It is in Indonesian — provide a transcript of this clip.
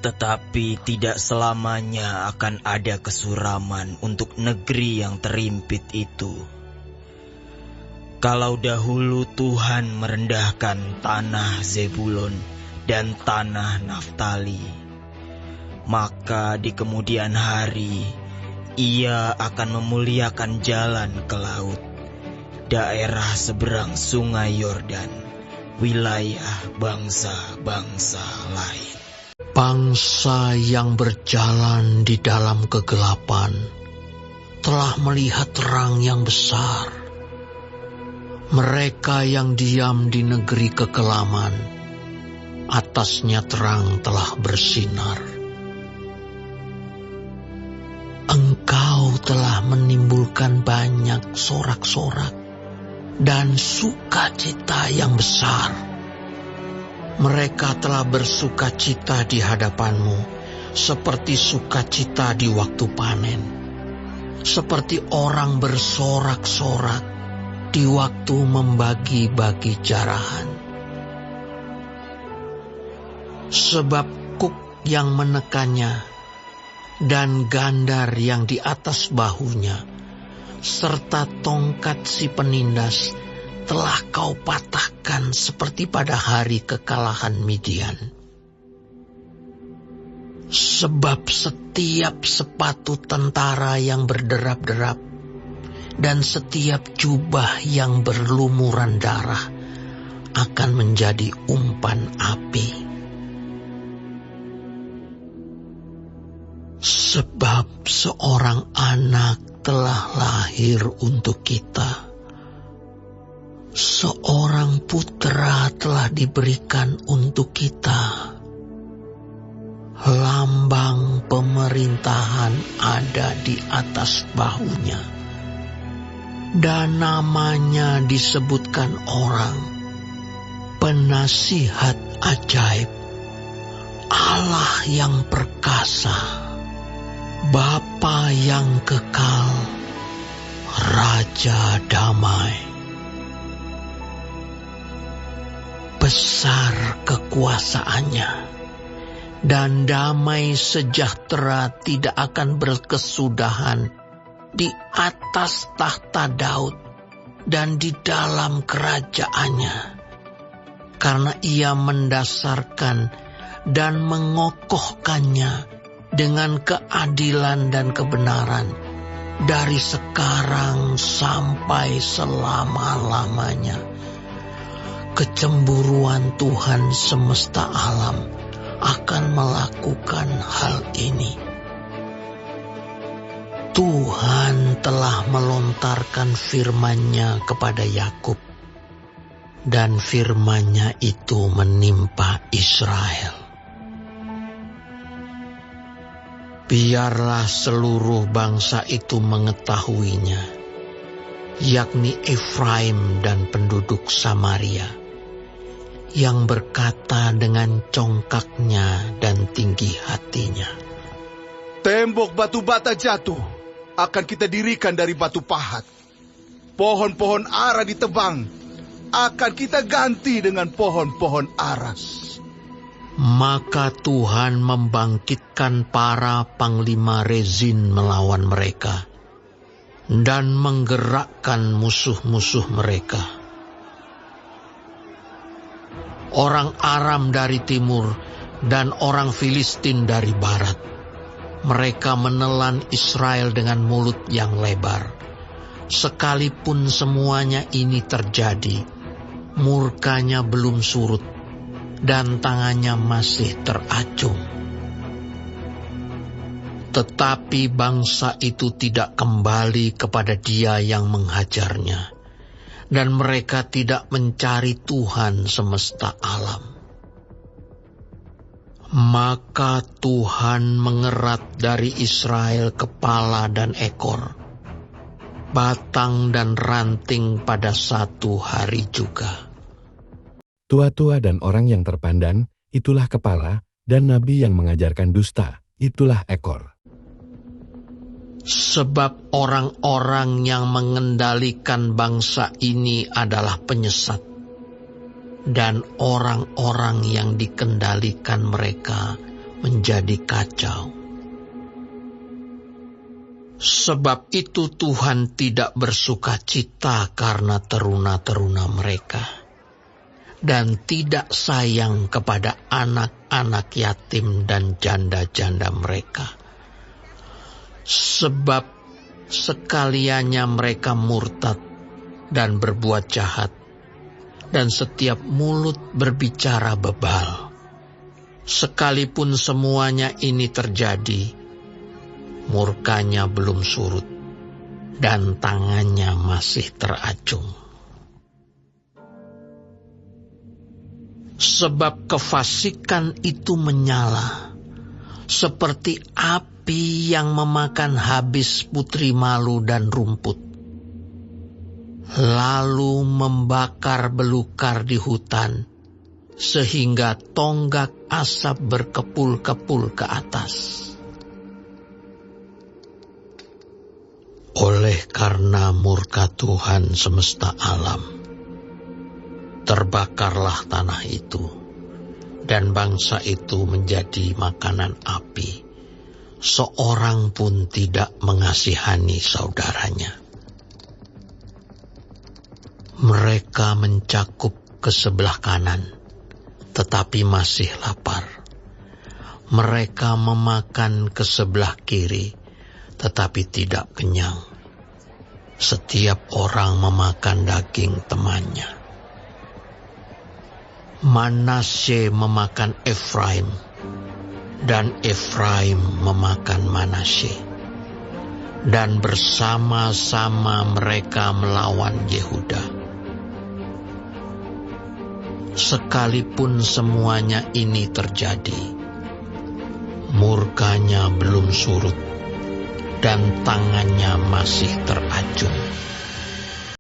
Tetapi tidak selamanya akan ada kesuraman untuk negeri yang terimpit itu. Kalau dahulu Tuhan merendahkan tanah Zebulon dan tanah Naftali, maka di kemudian hari Ia akan memuliakan jalan ke laut, daerah seberang sungai Yordan, wilayah bangsa-bangsa lain. Bangsa yang berjalan di dalam kegelapan telah melihat terang yang besar. Mereka yang diam di negeri kekelaman, atasnya terang telah bersinar. Engkau telah menimbulkan banyak sorak-sorak dan sukacita yang besar. Mereka telah bersukacita di hadapanmu, seperti sukacita di waktu panen, seperti orang bersorak-sorak di waktu membagi-bagi jarahan. Sebab kuk yang menekannya dan gandar yang di atas bahunya, serta tongkat si penindas telah kau patahkan seperti pada hari kekalahan Midian. Sebab setiap sepatu tentara yang berderap-derap dan setiap jubah yang berlumuran darah akan menjadi umpan api. Sebab seorang anak telah lahir untuk kita, seorang putra telah diberikan untuk kita. Lambang pemerintahan ada di atas bahunya, dan namanya disebutkan orang Penasihat Ajaib, Allah yang perkasa, Bapa yang kekal, Raja damai. Besar kekuasaannya, dan damai sejahtera tidak akan berkesudahan di atas tahta Daud dan di dalam kerajaannya, karena Ia mendasarkan dan mengokohkannya dengan keadilan dan kebenaran dari sekarang sampai selama-lamanya. Kecemburuan Tuhan semesta alam akan melakukan hal ini. Tuhan telah melontarkan firman-Nya kepada Yakub, dan firman-Nya itu menimpa Israel. Biarlah seluruh bangsa itu mengetahuinya, yakni Efraim dan penduduk Samaria, yang berkata dengan congkaknya dan tinggi hatinya, tembok batu bata jatuh akan kita dirikan dari batu pahat. Pohon-pohon ara ditebang, akan kita ganti dengan pohon-pohon aras. Maka Tuhan membangkitkan para panglima Rezin melawan mereka, dan menggerakkan musuh-musuh mereka. Orang Aram dari timur dan orang Filistin dari barat, mereka menelan Israel dengan mulut yang lebar. Sekalipun semuanya ini terjadi, murkanya belum surut, dan tangannya masih teracung. Tetapi bangsa itu tidak kembali kepada Dia yang menghajarnya, dan mereka tidak mencari Tuhan semesta alam. Maka Tuhan mengerat dari Israel kepala dan ekor, batang dan ranting pada satu hari juga. Tua-tua dan orang yang terpandang, itulah kepala, dan nabi yang mengajarkan dusta, itulah ekor. Sebab orang-orang yang mengendalikan bangsa ini adalah penyesat, dan orang-orang yang dikendalikan mereka menjadi kacau. Sebab itu Tuhan tidak bersuka cita karena teruna-teruna mereka, dan tidak sayang kepada anak-anak yatim dan janda-janda mereka. Sebab sekaliannya mereka murtad dan berbuat jahat, dan setiap mulut berbicara bebal. Sekalipun semuanya ini terjadi, murkanya belum surut, dan tangannya masih teracung. Sebab kefasikan itu menyala, seperti api yang memakan habis putri malu dan rumput, lalu membakar belukar di hutan, sehingga tonggak asap berkepul-kepul ke atas. Oleh karena murka Tuhan semesta alam, terbakarlah tanah itu, dan bangsa itu menjadi makanan api. Seorang pun tidak mengasihani saudaranya. Mereka mencakup ke sebelah kanan, tetapi masih lapar. Mereka memakan ke sebelah kiri, tetapi tidak kenyang. Setiap orang memakan daging temannya. Manasye memakan Efraim, dan Efraim memakan Manasye, dan bersama-sama mereka melawan Yehuda. Sekalipun semuanya ini terjadi, murkanya belum surut, dan tangannya masih